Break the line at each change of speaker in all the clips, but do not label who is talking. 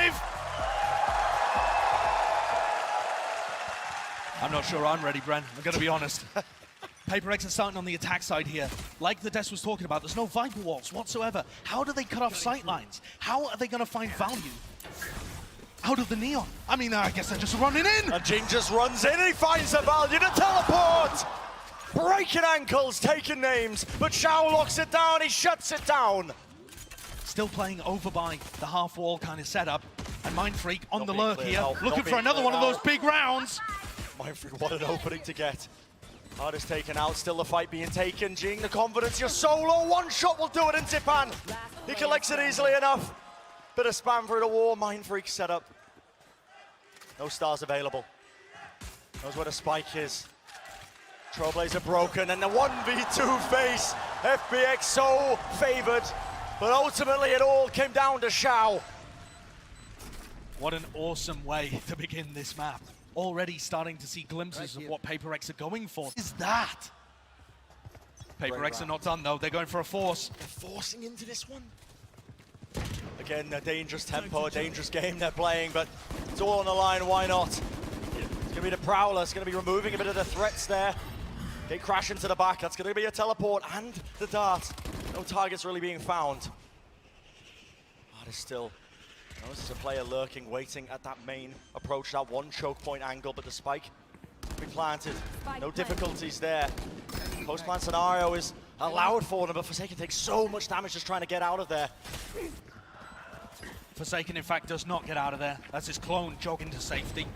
alive! I'm not sure I'm ready, Bren. I'm gonna be honest. PRX are starting on the attack side here. Like the Des was talking about, there's no Viper walls whatsoever. How do they cut off sight lines? How are they gonna find value out of the neon? I mean, I guess they're just running in.
And Jing just runs in and he finds the value to teleport! Breaking ankles, taking names, but Shao locks it down, he shuts it down.
Still playing over by the half wall kind of setup. And Mindfreak on the lurk here,
now.
looking for another one of those big rounds.
Mindfreak, what an opening to get. Hardest taken out, still the fight being taken. Jing, the confidence, you're solo, one shot will do it in Zipan. He collects it easily enough. Bit of spam for the war, Mindfreak set up. No stars available. Knows where the spike is. Trailblazer broken, and the 1v2 face. FPX so favored, but ultimately it all came down to Shao.
What an awesome way to begin this map. Already starting to see glimpses of what PRX are going for. What is that? PRX are not done though, they're going for a force.
They're forcing into this one. Again, a dangerous tempo, a dangerous game they're playing, but it's all on the line, why not? It's gonna be the Prowler, it's gonna be removing a bit of the threats there. They crash into the back, that's gonna be a teleport and the dart. No targets really being found. There's still, this is a player lurking, waiting at that main approach, that one choke point angle, but the spike be planted. No difficulties there. Post-plan scenario is allowed for them, but Forsaken takes so much damage just trying to get out of there.
Forsaken, in fact, does not get out of there. That's his clone jogging to safety.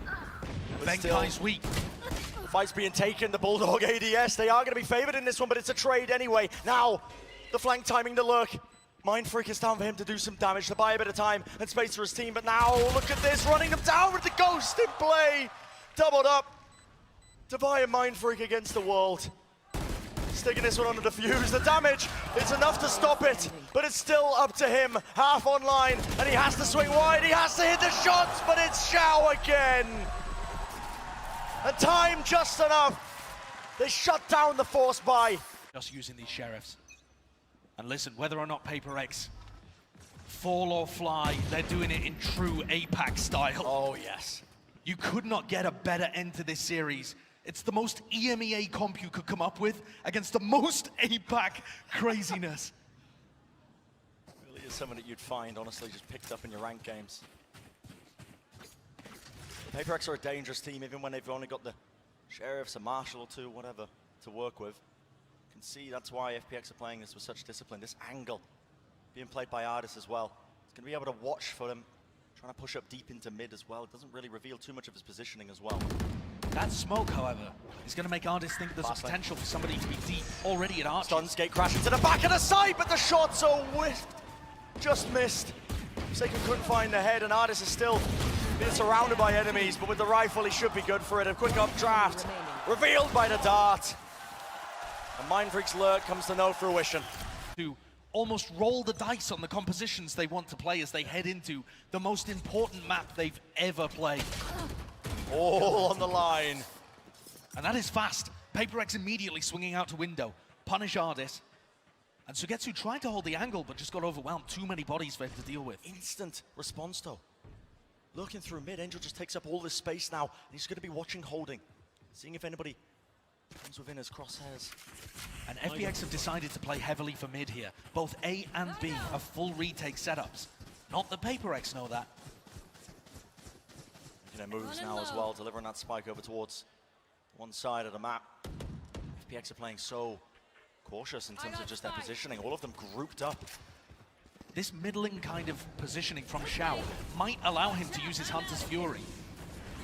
Benkai's weak.
The fight's being taken, the Bulldog ADS, they are going to be favored in this one, but it's a trade anyway. Now, the flank timing, the lurk. Mindfreak is down for him to do some damage, to buy a bit of time and space for his team, but now, look at this, running them down with the Ghost in play. Doubled up. Devi and Mindfreak against the world. Sticking this one under the fuse. The damage, it's enough to stop it, but it's still up to him. Half online, and he has to swing wide, he has to hit the shots, but it's Shao again. And time just enough. They shut down the force buy.
Just using these sheriffs. And listen, whether or not PRX fall or fly, they're doing it in true APAC style.
Oh, yes.
You could not get a better end to this series. It's the most EMEA comp you could come up with against the most APAC craziness.
It really is something that you'd find, honestly, just picked up in your ranked games. PRX are a dangerous team, even when they've only got the sheriffs, a marshal or two, whatever, to work with. You can see that's why FPX are playing this with such discipline. This angle being played by Ardis as well. It's going to be able to watch for him, trying to push up deep into mid as well. It doesn't really reveal too much of his positioning as well.
That smoke, however, is going to make Ardis think there's a potential for somebody to be deep already at Arch.
Stunskate crashing to the back of the side, but the shot's so whiffed. Just missed. Forsaken couldn't find the head, and Ardis is still being surrounded by enemies, but with the rifle, he should be good for it. A quick updraft, revealed by the dart. And Mindfreak's lurk comes to no fruition.
To almost roll the dice on the compositions they want to play as they head into the most important map they've ever played.
All on the line.
And that is fast. PRX immediately swinging out to window. Punish Ardis. And Sugetsu tried to hold the angle, but just got overwhelmed. Too many bodies for him to deal with.
Instant response though. Looking through mid, Angel just takes up all this space now. And he's going to be watching, holding. Seeing if anybody comes within his crosshairs.
And FPX have decided to play heavily for mid here. Both A and B are full retake setups. Not that PRX know that.
Their moves now as well, delivering that spike over towards one side of the map. FPX are playing so cautious in terms of just their positioning, all of them grouped up.
This middling kind of positioning from Shao might allow him to use his Hunter's Fury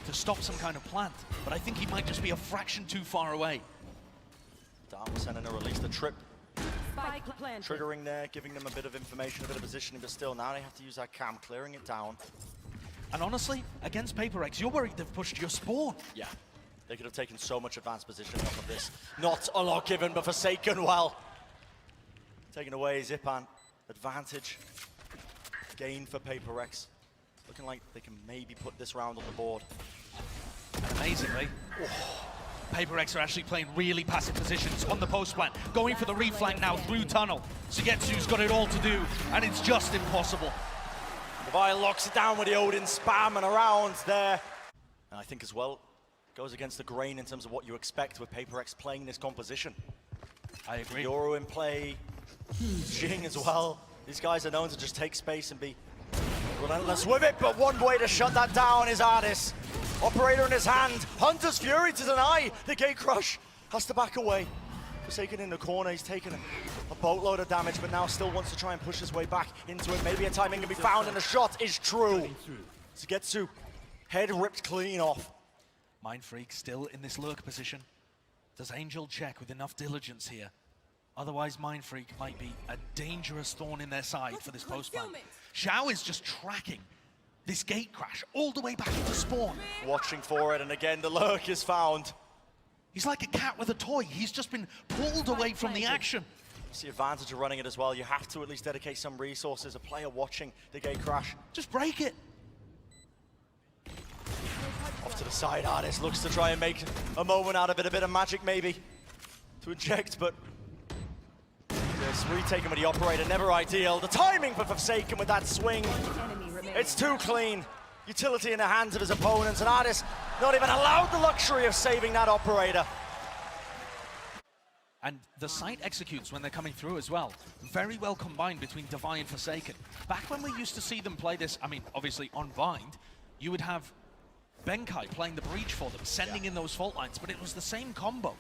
to stop some kind of plant, but I think he might just be a fraction too far away.
Dart was sending a release, the trip triggering there, giving them a bit of information, a bit of positioning, but still now they have to use that cam, clearing it down.
And honestly, against PRX, you're worried they've pushed your spawn.
Yeah, they could have taken so much advanced positioning off of this. Not a lot given, but Forsaken, well, taken away Zipan. Advantage gain for PRX. Looking like they can maybe put this round on the board.
Amazingly, PRX are actually playing really passive positions on the post plant, going for the reflank now through tunnel. Sugetsu's got it all to do, and it's just impossible.
Devi locks it down with the Odin spam and around there. And I think as well, goes against the grain in terms of what you expect with PRX playing this composition.
I agree.
Yoru in play, Jing as well. These guys are known to just take space and be relentless with it, but one way to shut that down is Ardis. Operator in his hand, Hunter's Fury to deny the gate crush. Has to back away. Forsaken in the corner, he's taken a boatload of damage, but now still wants to try and push his way back into it. Maybe a timing can be found, and the shot is true. Sugetsu, head ripped clean off.
Mindfreak still in this lurk position. Does Angel check with enough diligence here? Otherwise, Mindfreak might be a dangerous thorn in their side for this post-plant. Xiao is just tracking this gate crash all the way back into spawn.
Watching for it, and again, the lurk is found.
He's like a cat with a toy. He's just been pulled away from the action.
It's the advantage of running it as well. You have to at least dedicate some resources. A player watching the gate crash.
Just break it.
Off to the side, Ardis looks to try and make a moment out of it, a bit of magic maybe to inject, but this retaken with the operator, never ideal. The timing for Forsaken with that swing, it's too clean. Utility in the hands of his opponents, and Ardis not even allowed the luxury of saving that operator.
And the site executes when they're coming through as well. Very well combined between Devi and Forsaken. Back when we used to see them play this, I mean, obviously on Bind, you would have Benkai playing the breach for them, sending in those fault lines, but it was the same combo.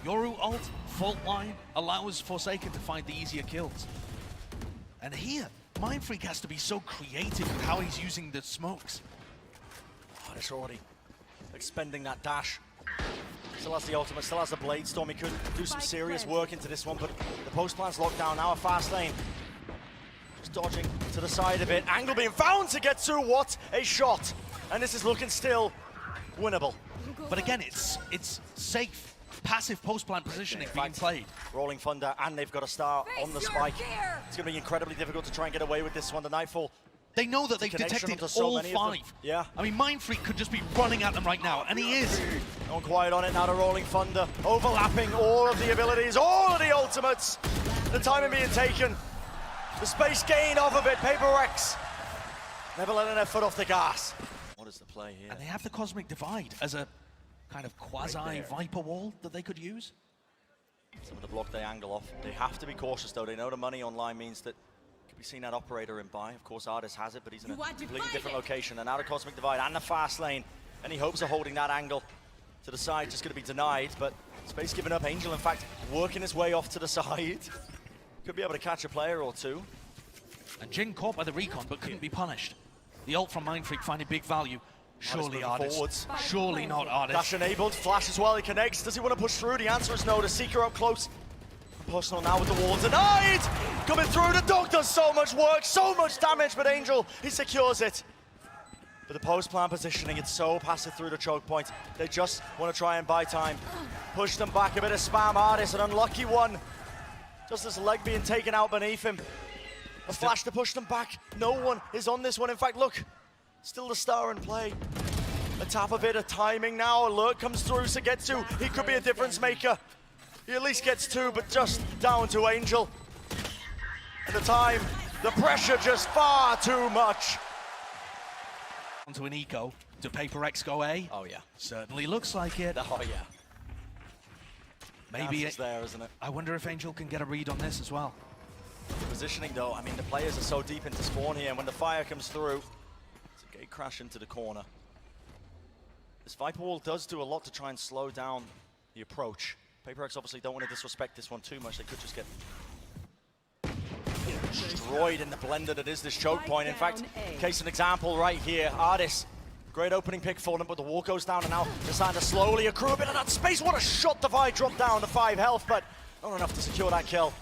Yoru ult, fault line, allows Forsaken to find the easier kills. And here, Mindfreak has to be so creative with how he's using the smokes.
Ardis already expending that dash. Still has the ultimate, still has the Blade Storm. He could do some serious work into this one, but the post plant's locked down. Now a fast lane. Just dodging to the side of it. Angle being found to get to. What a shot. And this is looking still winnable.
But again, it's safe, passive post-plant positioning being played.
Rolling Thunder, and they've got a star on the spike. It's going to be incredibly difficult to try and get away with this one. The Nightfall.
They know that they've detected all five.
Yeah.
I mean, Mindfreak could just be running at them right now, and he is.
Gone quiet on it now to Rolling Thunder. Overlapping all of the abilities, all of the ultimates. The timing being taken. The space gain off of it. PRX never letting their foot off the gas. What is the play here?
And they have the Cosmic Divide as a kind of quasi-Viper wall that they could use.
Some of the block they angle off. They have to be cautious though. They know the money online means that we've seen that operator in buy. Of course, Ardis has it, but he's in a completely different location. And now the Cosmic Divide and the fast lane. Any hopes of holding that angle to the side just going to be denied, but space given up. Angel, in fact, working his way off to the side. Could be able to catch a player or two.
And Jin caught by the recon, but couldn't be punished. The ult from Mindfreak finding big value. Surely Ardis. Surely not Ardis.
Dash enabled, flash as well, he connects. Does he want to push through? The answer is no. The Seeker up close. Personal now with the wall denied! Coming through, the dog does so much work, so much damage, but Angel, he secures it. But the post-plan positioning, it's so passive through the choke point. They just want to try and buy time. Push them back, a bit of spam. Ardis, an unlucky one. Just his leg being taken out beneath him. A flash to push them back. No one is on this one. In fact, look, still the star in play. A tap of it, a timing now. Alert comes through, Sugetsu. He could be a difference maker. He at least gets two, but just down to Angel. And the time, the pressure just far too much.
Onto an eco. Do PRX go A?
Oh yeah.
Certainly looks like it.
Oh yeah.
Maybe
it's there, isn't it?
I wonder if Angel can get a read on this as well.
The positioning though, I mean the players are so deep into spawn here, and when the fire comes through, it's a gate crash into the corner. This Viper Wall does do a lot to try and slow down the approach. PRX obviously don't want to disrespect this one too much. They could just get destroyed in the blender that is this choke point. In fact, case an example right here, Ardis. Great opening pick for them, but the wall goes down, and now they're starting to slowly accrue a bit of that space. What a shot! Devi dropped down to 5 health, but not enough to secure that kill.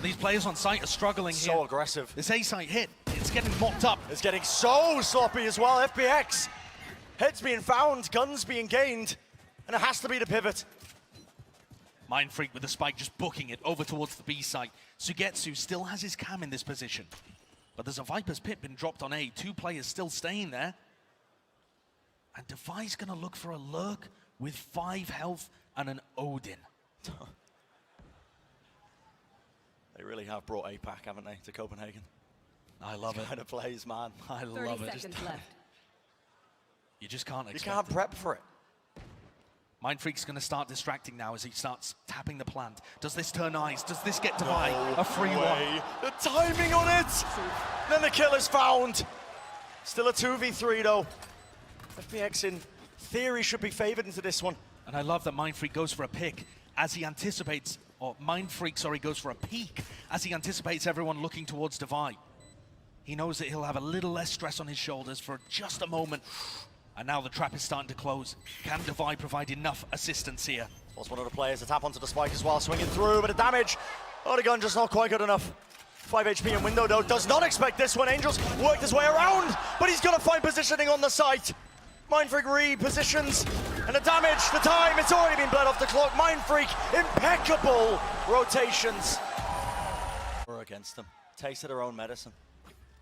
These players on site are struggling here.
So aggressive.
This A site hit, it's getting mopped up.
It's getting so sloppy as well. FPX. Heads being found, guns being gained, and it has to be the pivot.
Mindfreak with the spike just booking it over towards the B site. Sugetsu still has his cam in this position. But there's a Viper's Pit been dropped on A. 2 players still staying there. And Devi's going to look for a lurk with 5 health and an Odin.
They really have brought APAC, haven't they, to Copenhagen?
I love it.
Kind of plays, man.
I love
30
it.
seconds left.
You just can't
You
expect
can't
it.
prep for it.
Mindfreak's going to start distracting now as he starts tapping the plant. Does this turn eyes? Does this get Divide? A free one.
The timing on it! Then the kill is found. Still a 2v3 though. FPX in theory should be favored into this one.
And I love that Mindfreak goes for a pick as he anticipates, or Mindfreak, sorry, goes for a peek as he anticipates everyone looking towards Divide. He knows that he'll have a little less stress on his shoulders for just a moment. And now the trap is starting to close. Can Divide provide enough assistance here?
Was one of the players to tap onto the spike as well, swinging through, but the damage. Oh, the gun just not quite good enough. 5 HP in window though, does not expect this one. Angels worked his way around, but he's gonna find positioning on the site. Mindfreak repositions, and the damage, the time, it's already been bled off the clock. Mindfreak, impeccable rotations. We're against them. Tasted their own medicine.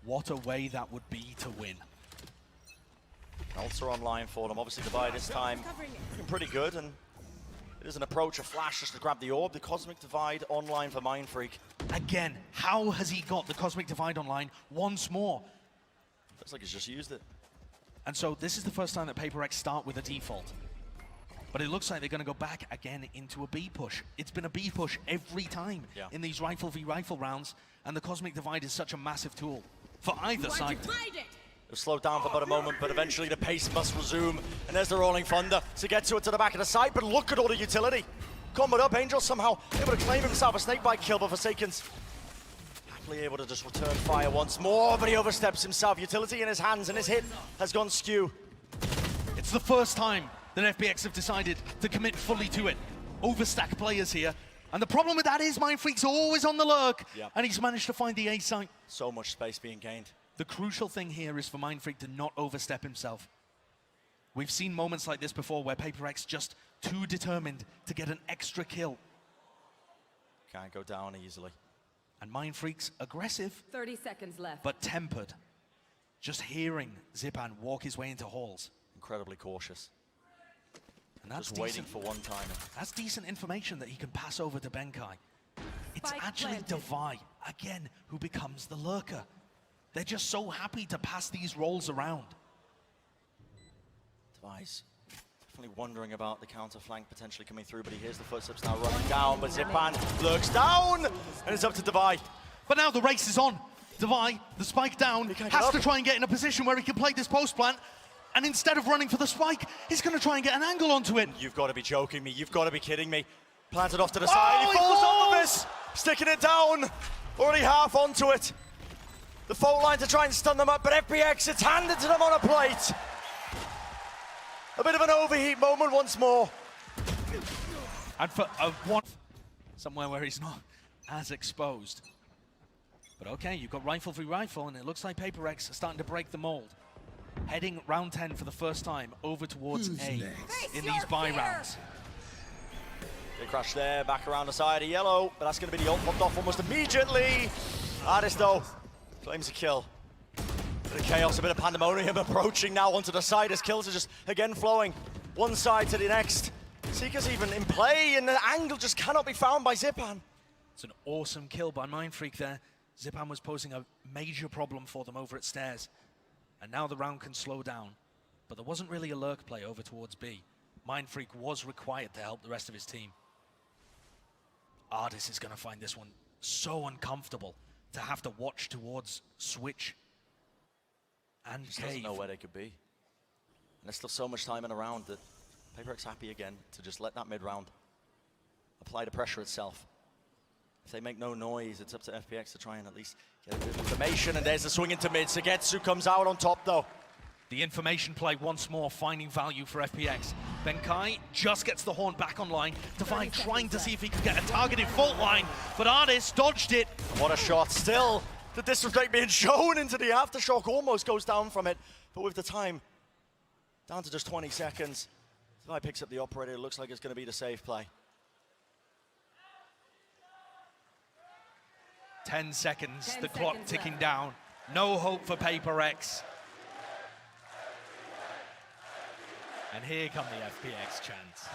What a way that would be to win.
Ults are online for them. Obviously, Divide this time looking pretty good, and it is an approach, a flash just to grab the orb. The Cosmic Divide online for Mindfreak.
Again, how has he got the Cosmic Divide online once more?
Looks like he's just used it.
And so this is the first time that PRX start with a default. But it looks like they're going to go back again into a B push. It's been a B push every time in these rifle v rifle rounds, and the Cosmic Divide is such a massive tool for either side.
They'll slow down for about a moment, but eventually the pace must resume. And there's the Rolling Thunder to get to it to the back of the site, but look at all the utility. Comboed up, Angel somehow able to claim himself a snakebite kill, but Forsaken's happily able to just return fire once more, but he oversteps himself. Utility in his hands, and his hit has gone skew.
It's the first time that FPX have decided to commit fully to it. Overstack players here. And the problem with that is Mindfreak's always on the lurk, and he's managed to find the A site.
So much space being gained.
The crucial thing here is for Mindfreak to not overstep himself. We've seen moments like this before where PRX just too determined to get an extra kill.
Can't go down easily.
And Mindfreak's aggressive,
30 seconds left.
but tempered. Just hearing Zipan walk his way into halls.
Incredibly cautious.
And that's
just waiting for one timing.
That's decent information that he can pass over to Benkai. It's
Spike
actually
planted.
Divide, again, who becomes the lurker. They're just so happy to pass these roles around.
Device definitely wondering about the counter flank potentially coming through, but he hears the footsteps now running down, but Zipan lurks down, and it's up to Divide.
But now the race is on. Divide, the spike down, has to try and get in a position where he can play this post plant, and instead of running for the spike, he's going to try and get an angle onto it.
You've got to be joking me. You've got to be kidding me. Planted off to the side. He falls off of this, sticking it down. Already half onto it. The fault line to try and stun them up, but FPX, it's handed to them on a plate. A bit of an overheat moment once more.
And for one, somewhere where he's not as exposed. But okay, you've got rifle v rifle, and it looks like PRX are starting to break the mold. Heading round 10 for the first time over towards A in these buy rounds.
Big crash there, back around the side of yellow, but that's going to be the ult popped off almost immediately. Artist though, claims a kill. Bit of chaos, a bit of pandemonium approaching now onto the side as kills are just again flowing one side to the next. Seeker's even in play, and the angle just cannot be found by Zipan.
It's an awesome kill by Mindfreak there. Zipan was posing a major problem for them over at stairs. And now the round can slow down. But there wasn't really a lurk play over towards B. Mindfreak was required to help the rest of his team. Ardis is going to find this one so uncomfortable to have to watch towards Switch and
Just doesn't
Cave.
know where they could be. And there's still so much time in a round that PRX happy again to just let that mid-round apply the pressure itself. If they make no noise, it's up to FPX to try and at least get a bit of information, and there's the swing into mid. Sugetsu comes out on top though.
The information play once more, finding value for FPX. Benkai just gets the horn back online. Divide trying to see if he can get a targeted fault line, but Ardis dodged it.
What a shot. Still, the disrespect being shown into the aftershock almost goes down from it, but with the time down to just 20 seconds, Divide picks up the operator. It looks like it's going to be the safe play.
10 seconds,
10
the clock
seconds
ticking
left.
down. No hope for PRX. And here come the FPX chants.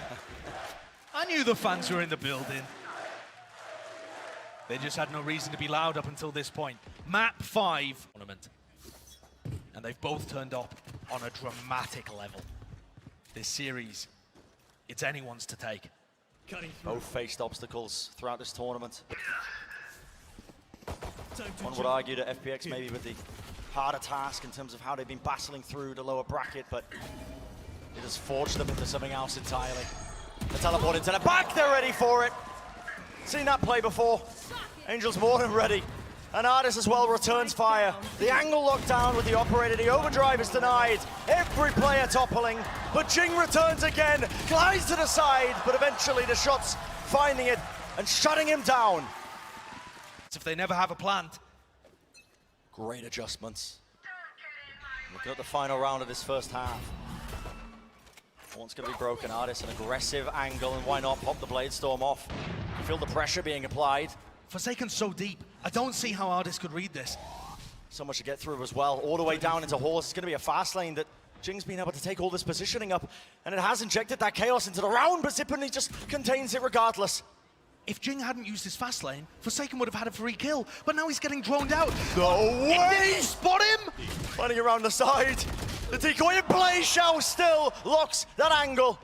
I knew the fans were in the building. They just had no reason to be loud up until this point. Map 5 tournament. And they've both turned up on a dramatic level. This series, it's anyone's to take.
Both faced obstacles throughout this tournament. One would argue that FPX maybe with the harder task in terms of how they've been battling through the lower bracket, but it has forged them into something else entirely. The teleport into the back, they're ready for it. Seen that play before. Angel's more than ready. And Artis as well returns fire. The angle locked down with the operator, the overdrive is denied. Every player toppling, but Jing returns again, glides to the side, but eventually the shots finding it and shutting him down.
If they never have a plant.
Great adjustments. Looking at the final round of this first half. One's going to be broken. Artis, an aggressive angle, and why not pop the Blade Storm off? You feel the pressure being applied.
Forsaken's so deep. I don't see how Artis could read this.
So much to get through as well. All the way down into Horse. It's going to be a fast lane that Jing's been able to take all this positioning up, and it has injected that chaos into the round, but Zippany just contains it regardless.
If Jing hadn't used his fast lane, Forsaken would have had a free kill, but now he's getting droned out.
No way!
Did you spot him?
Running around the side. The decoy in play, Shao still locks that angle.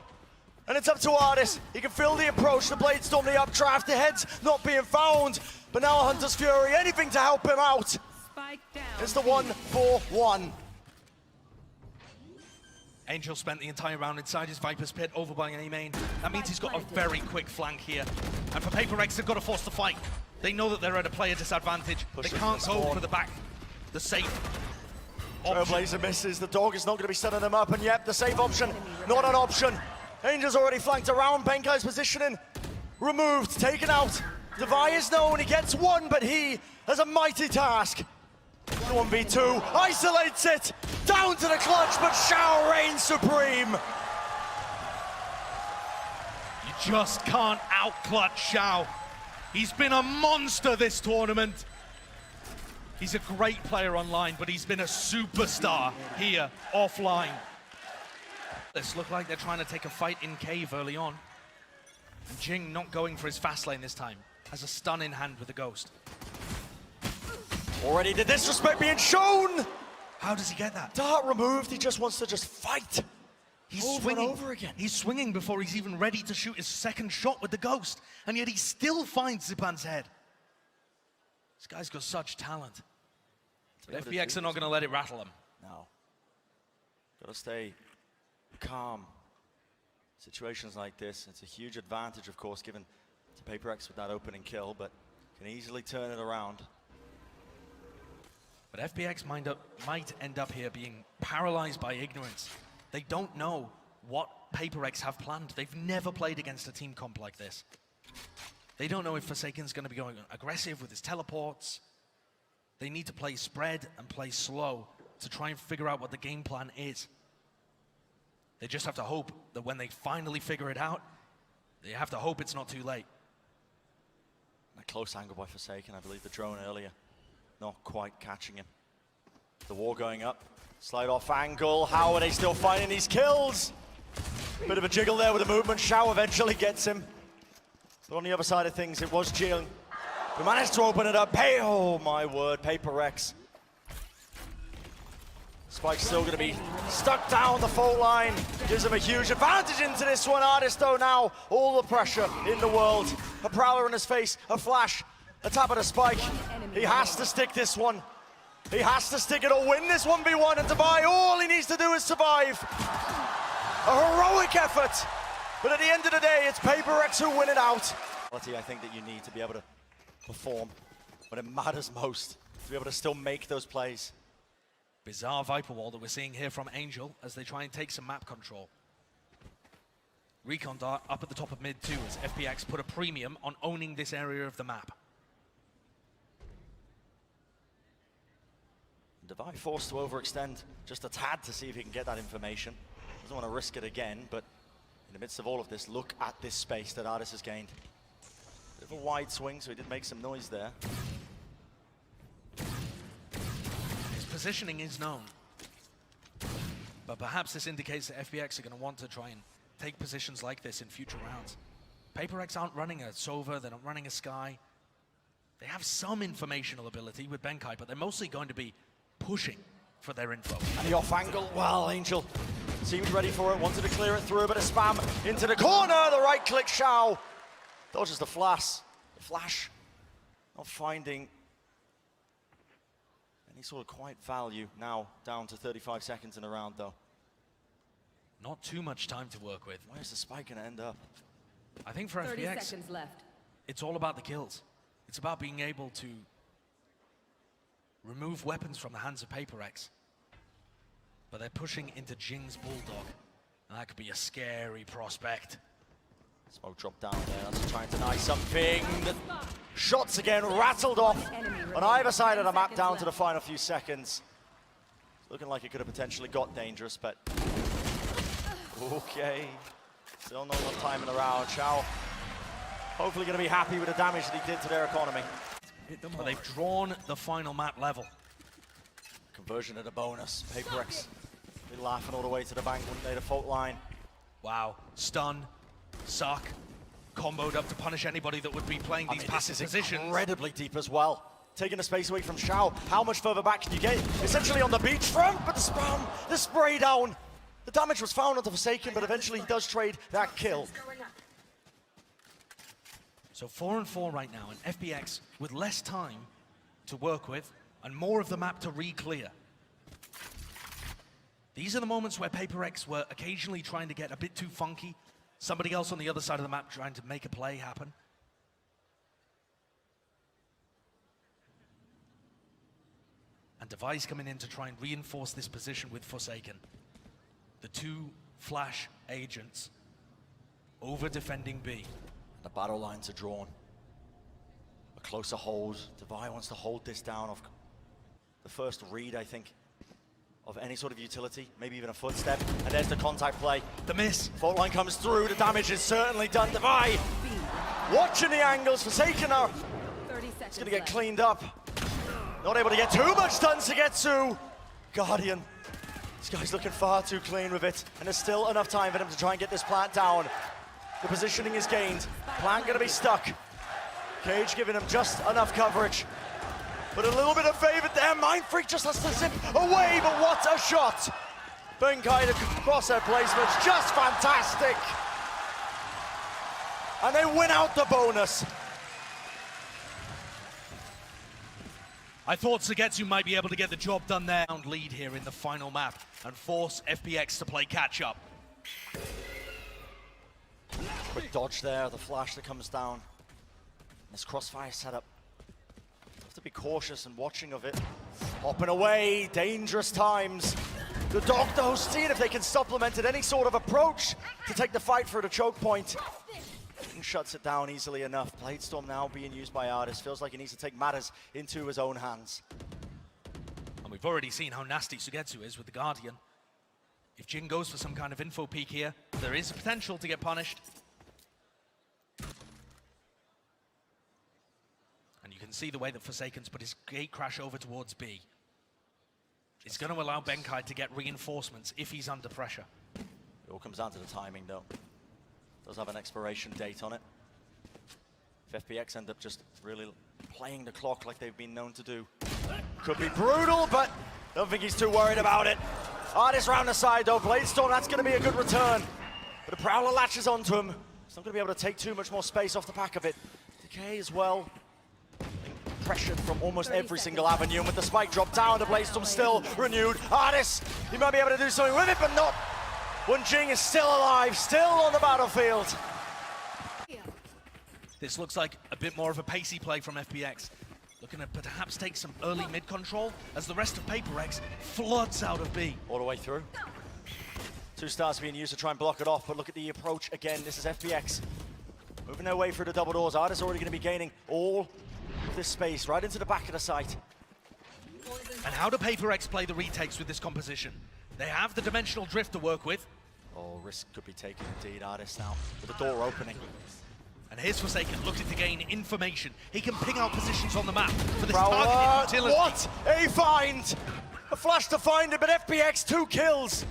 And it's up to Artis. He can feel the approach, the Blade Storm, the updraft, the head's not being found. But now Hunter's Fury, anything to help him out. It's the 1-4-1.
Angel spent the entire round inside his Viper's pit, over by A main. That means he's got a very quick flank here. And for PRX, they've got to force the fight. They know that they're at a player disadvantage. They can't go for the back, the safe
Trailblazer misses, the dog is not going to be setting them up, and yep, the safe option, not an option. Angel's already flanked around, Benkai's positioning, removed, taken out. Devi is known, he gets one, but he has a mighty task. 1v2, isolates it, down to the clutch, but Shao reigns supreme.
You just can't out-clutch Shao. He's been a monster this tournament. He's a great player online, but he's been a superstar here, offline. This look like they're trying to take a fight in cave early on. And Jing not going for his fast lane this time. Has a stun in hand with the Ghost.
Already the disrespect being shown!
How does he get that?
Dart removed, he just wants to fight.
He's
over
swinging
and over again.
He's swinging before he's even ready to shoot his second shot with the Ghost. And yet he still finds Zipan's head. This guy's got such talent. But FPX are not going to let it rattle him.
No. Got to stay calm. Situations like this, it's a huge advantage, of course, given to PRX with that opening kill, but can easily turn it around.
But FPX might end up here being paralyzed by ignorance. They don't know what PRX have planned. They've never played against a team comp like this. They don't know if Forsaken's going to be going aggressive with his teleports. They need to play spread and play slow to try and figure out what the game plan is. They just have to hope that when they finally figure it out, they have to hope it's not too late.
A close angle by Forsaken, I believe the drone earlier. Not quite catching him. The war going up. Slide off angle. How are they still finding these kills? Bit of a jiggle there with the movement. Shao eventually gets him. But on the other side of things, it was Jing who managed to open it up. Hey, oh my word, PRX. Spike's still going to be stuck down the fault line. Gives him a huge advantage into this one. Artis though now, all the pressure in the world. A prowler in his face, a flash, a tap at a Spike. He has to stick this one. He has to stick it or win this 1v1, and Devi, all he needs to do is survive. A heroic effort, but at the end of the day, it's PRX who win it out. I think that you need to be able to perform when it matters most, to be able to still make those plays.
Bizarre Viper wall that we're seeing here from Angel as they try and take some map control. Recon Dart up at the top of mid too as FPX put a premium on owning this area of the map.
Devi forced to overextend just a tad to see if he can get that information. Doesn't want to risk it again, but in the midst of all of this, look at this space that Artis has gained. Bit of a wide swing, so he did make some noise there.
His positioning is known. But perhaps this indicates that FPX are going to want to try and take positions like this in future rounds. PRX aren't running a Sova, they're not running a Sky. They have some informational ability with Benkai, but they're mostly going to be pushing for their info.
And the off angle, well, Angel seemed ready for it, wanted to clear it through, a bit of spam into the corner, the right click, Xiao dodges the flash. Not finding any sort of quite value. Now down to 35 seconds in a round though.
Not too much time to work with.
Where's the spike gonna end up?
I think for
30
FPX,
seconds left.
it's all about the kills. It's about being able to remove weapons from the hands of PRX. But they're pushing into Jing's Bulldog. And that could be a scary prospect.
Smoke drop down there, that's trying to deny something. The shots again rattled off on either side of the map down to the final few seconds. Looking like it could have potentially got dangerous, but okay. Still not enough time in the round. Xiao hopefully going to be happy with the damage that he did to their economy.
But they've drawn the final map level.
Conversion at a bonus. PRX be laughing all the way to the bank, wouldn't they? The fault line.
Wow. Stun, suck, comboed up to punish anybody that would be playing these passive
this is
positions.
incredibly deep as well. Taking the space away from Xiao. How much further back can you get? Essentially on the beachfront, but the spam, the spray down. The damage was found onto Forsaken, but eventually he does trade that kill.
So 4 and 4 right now, and FPX with less time to work with and more of the map to re-clear. These are the moments where PRX were occasionally trying to get a bit too funky. Somebody else on the other side of the map trying to make a play happen. And Device coming in to try and reinforce this position with Forsaken. The two flash agents over defending B.
The battle lines are drawn. A closer hold. Devi wants to hold this down off the first read, I think, of any sort of utility, maybe even a footstep. And there's the contact play.
The miss.
Fault line comes through, the damage is certainly done. Devi watching the angles, Forsaken are
30 seconds
it's gonna get
left.
cleaned up. Not able to get too much done to get to Guardian. This guy's looking far too clean with it, and there's still enough time for him to try and get this plant down. The positioning is gained. Plant gonna be stuck. Cage giving him just enough coverage. But a little bit of favor there. Mindfreak just has to zip away, but what a shot! Benkai, the crosshair placement's just fantastic. And they win out the bonus.
I thought Sugetsu might be able to get the job done there. Lead here in the final map and force FPX to play catch up.
Quick dodge there, the flash that comes down. This crossfire setup. Have to be cautious and watching of it. Hopping away, dangerous times. The dog though, seeing if they can supplement it, any sort of approach to take the fight for the choke point. And shuts it down easily enough. Bladestorm now being used by Artis. Feels like he needs to take matters into his own hands.
And we've already seen how nasty Sugetsu is with the Guardian. If Jin goes for some kind of info peek here, there is potential to get punished. And you can see the way that Forsaken's put his gate crash over towards B. It's going to allow Benkai to get reinforcements if he's under pressure.
It all comes down to the timing though. Does have an expiration date on it. If FPX end up just really playing the clock like they've been known to do. Could be brutal, but don't think he's too worried about it. Artis round the side though, Bladestorm, that's going to be a good return. But the Prowler latches onto him. He's not going to be able to take too much more space off the back of it. Decay as well. Pressured from almost every single avenue, and with the spike drop down, the Bladestorm still renewed. Artis, he might be able to do something with it, but not when Jing is still alive, still on the battlefield.
This looks like a bit more of a pacey play from FPX. Looking to perhaps take some early mid control as the rest of PRX floods out of B.
All the way through. 2 stars being used to try and block it off, but look at the approach again. This is FPX moving their way through the double doors. Artis already going to be gaining all of this space right into the back of the site.
And how do PRX play the retakes with this composition? They have the dimensional drift to work with.
Oh, risk could be taken indeed, Artis now, with the door opening.
And here's Forsaken looking to gain information. He can ping out positions on the map for this
Prowler,
targeted utility.
what a find! A flash to find it, but FPX 2 kills.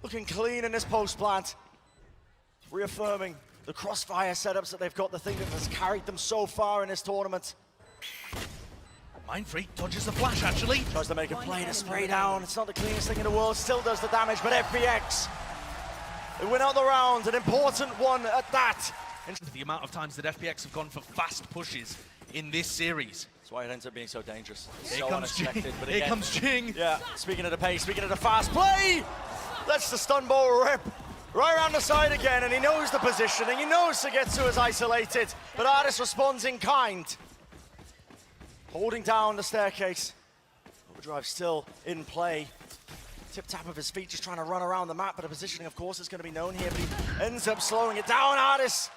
Looking clean in this post plant. Reaffirming the crossfire setups that they've got, the thing that has carried them so far in this tournament.
Mindfreak dodges the flash, actually.
Tries to make a play to spray down. It's not the cleanest thing in the world. Still does the damage, but FPX, they win out the round. An important one at that.
The amount of times that FPX have gone for fast pushes in this series.
That's why it ends up being so dangerous.
Here
So
comes
unexpected.
Jing.
But
Here
again,
comes Jing.
yeah, speaking of the pace, speaking of the fast play, lets the stun ball rip right around the side again, and he knows the position, and he knows Sykkuno is isolated, but Artis responds in kind. Holding down the staircase. Overdrive still in play. Tip-tap of his feet, just trying to run around the map, but the positioning, of course, is going to be known here, but he ends up slowing it down. Artis,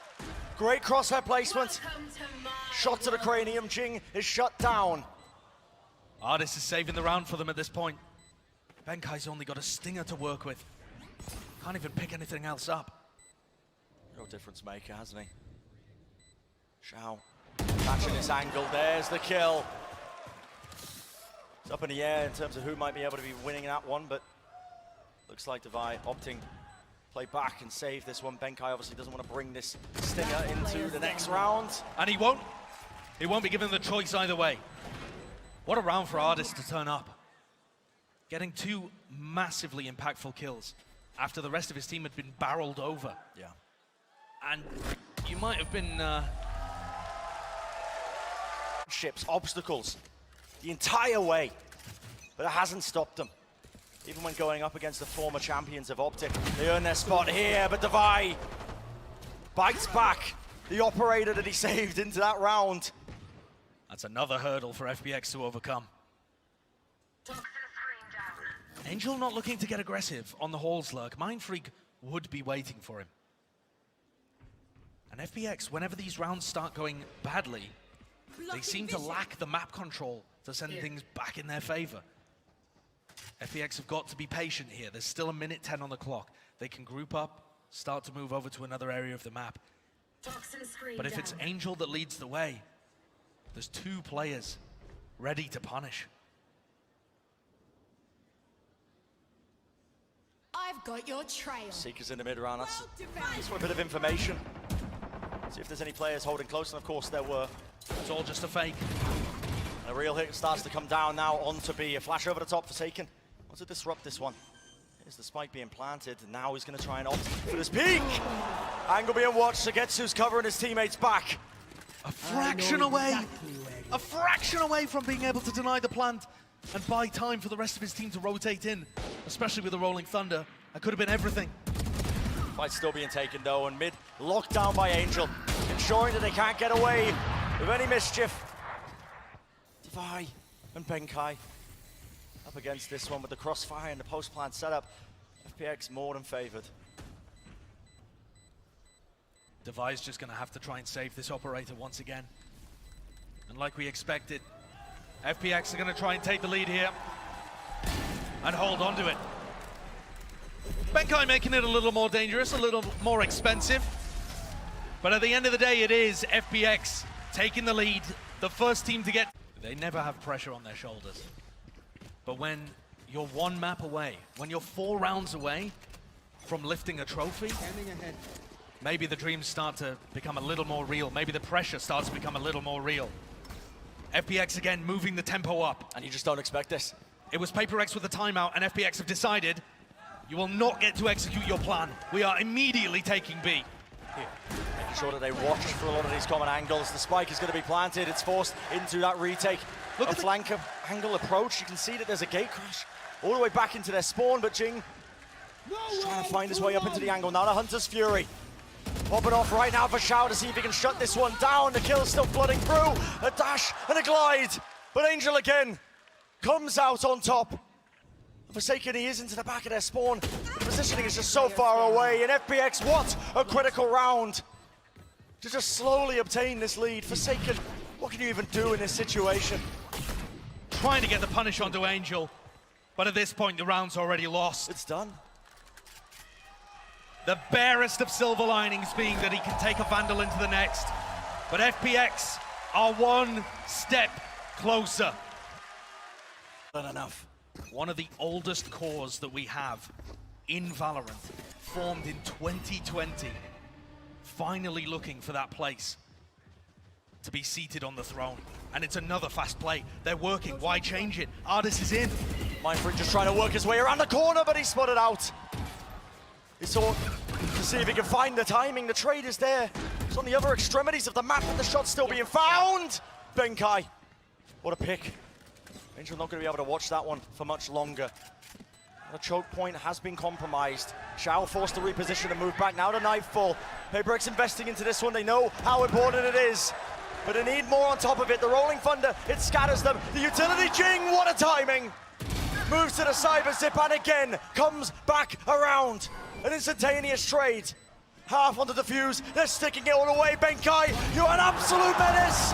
great crosshair placement. Shot to the cranium. Jing is shut down.
Artis is saving the round for them at this point. Benkai's only got a stinger to work with. Can't even pick anything else up.
Real difference maker, hasn't he? Shao catching this angle. There's the kill. It's up in the air in terms of who might be able to be winning that one, but looks like Devi opting play back and save this one. Benkai obviously doesn't want to bring this stinger into the next round.
And he won't. He won't be given the choice either way. What a round for Artis to turn up. Getting two massively impactful kills after the rest of his team had been barreled over.
Yeah.
And you might have been...
Ships, obstacles, the entire way, but it hasn't stopped them. Even when going up against the former champions of Optic, they earn their spot here, but Devi bites back the operator that he saved into that round.
That's another hurdle for FPX to overcome. Angel not looking to get aggressive on the Halls lurk. Mindfreak would be waiting for him. And FPX, whenever these rounds start going badly, they seem to lack the map control to send things back in their favor. FPX have got to be patient here. There's still 1:10 on the clock. They can group up, start to move over to another area of the map. But if it's Angel that leads the way, there's two players ready to punish.
I've got your trail.
Seekers in the mid round. That's for a bit of information. See if there's any players holding close, and of course there were.
It's all just a fake.
And a real hit starts to come down now onto B. A flash over the top for Forsaken. Wants to disrupt this one. Here's the spike being planted, and now he's going to try and opt for this peek. Angle being watched. Sykkuno's covering his teammates back.
A fraction away. A fraction away from being able to deny the plant and buy time for the rest of his team to rotate in, especially with the Rolling Thunder. That could have been everything.
Fight's still being taken though, and mid locked down by Angel, ensuring that they can't get away with any mischief. Devi and Benkai up against this one with the crossfire and the post-plant setup. FPX more than favored.
Devi's just going to have to try and save this operator once again. And like we expected, FPX are going to try and take the lead here and hold on to it. Benkai making it a little more dangerous, a little more expensive. But at the end of the day, it is FPX taking the lead, the first team to get... They never have pressure on their shoulders. But when you're one map away, when you're 4 rounds away from lifting a trophy, maybe the dreams start to become a little more real. Maybe the pressure starts to become a little more real. FPX again moving the tempo up.
And you just don't expect this.
It was PRX with a timeout, and FPX have decided you will not get to execute your plan. We are immediately taking B.
Here. Making sure that they watch for a lot of these common angles. The spike is going to be planted. It's forced into that retake. Look at the flank angle approach. You can see that there's a gate crash all the way back into their spawn, but Jing trying to find his way up into the angle. Now the Hunter's Fury. Popping off right now for Shao to see if he can shut this one down. The kill's still flooding through. A dash and a glide. But Angel again comes out on top. Forsaken, he is into the back of their spawn. The positioning is just so far away. And FPX, what a critical round to just slowly obtain this lead. Forsaken, what can you even do in this situation?
Trying to get the punish onto Angel, but at this point the round's already lost.
It's done.
The barest of silver linings being that he can take a Vandal into the next. But FPX are one step closer.
Not enough.
One of the oldest cores that we have in Valorant, formed in 2020, finally looking for that place to be seated on the throne. And it's another fast play. They're working. Why change it? Artis is in.
Mindfreak just trying to work his way around the corner, but he's spotted out. He saw to see if he can find the timing. The trade is there. It's on the other extremities of the map, but the shot's still being found. Benkai, what a pick. Angel not going to be able to watch that one for much longer. The choke point has been compromised. Shao forced to reposition and move back now to Nightfall. PRX investing into this one. They know how important it is, but they need more on top of it. The Rolling Thunder, it scatters them. The utility Jing, what a timing! Moves to the cyber zip and again comes back around. An instantaneous trade. Half on the defuse, they're sticking it all away. Benkai, you're an absolute menace!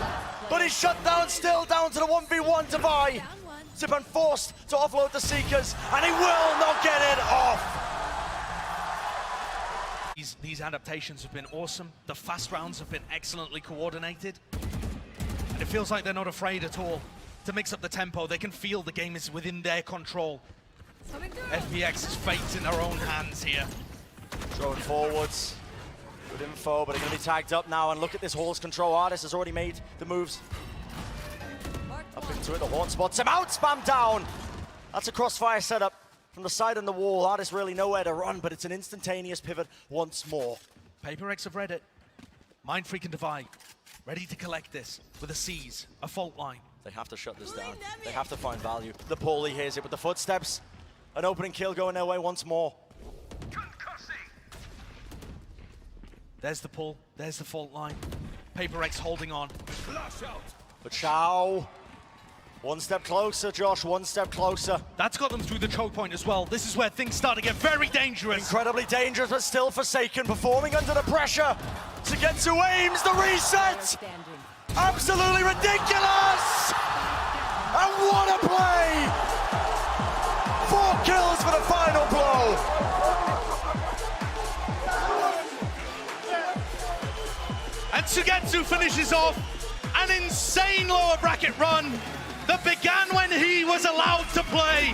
But he's shut down, still down to the 1v1 to buy. Zipan forced to offload the Seekers, and he will not get it off.
These adaptations have been awesome. The fast rounds have been excellently coordinated. And it feels like they're not afraid at all to mix up the tempo. They can feel the game is within their control. FPX's fate's in their own hands here.
Throwing forwards. Good info, but they're going to be tagged up now. And look at this Hall's control. Artis has already made the moves. Up into it, the Horn spots him out, spam down. That's a crossfire setup from the side on the wall. Artis really nowhere to run, but it's an instantaneous pivot once more.
PRX have read it. Mindfreak and Divide, ready to collect this with a seize, a fault line.
They have to shut this down. They have to find value. The Paulie hears it with the footsteps. An opening kill going their way once more.
There's the pull, there's the fault line. PRX holding on.
But Shao, one step closer, Josh, one step closer.
That's got them through the choke point as well. This is where things start to get very dangerous.
Incredibly dangerous, but still Forsaken, performing under the pressure. Sykkuno aims the reset. Absolutely ridiculous! And what a play! 4 kills for the final blow.
And Sykkuno finishes off an insane lower bracket run that began when he was allowed to play.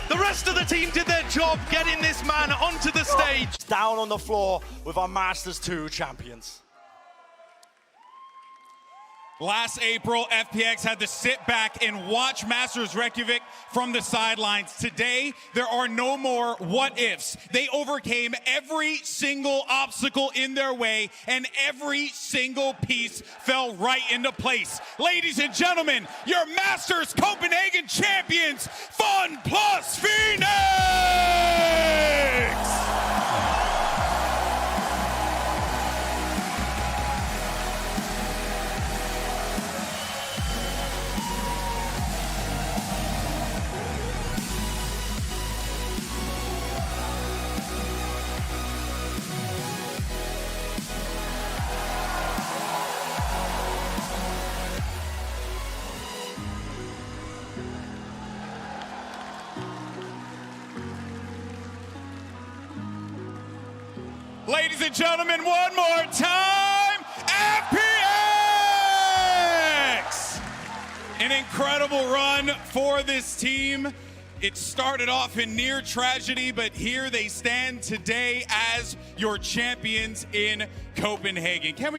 The rest of the team did their job getting this man onto the stage.
Down on the floor with our Masters 2 champions.
Last April, FPX had to sit back and watch Masters Reykjavik from the sidelines. Today, there are no more what-ifs. They overcame every single obstacle in their way, and every single piece fell right into place. Ladies and gentlemen, your Masters Copenhagen champions, FunPlus Phoenix! Ladies and gentlemen, one more time, FPX! An incredible run for this team. It started off in near tragedy, but here they stand today as your champions in Copenhagen. Can we...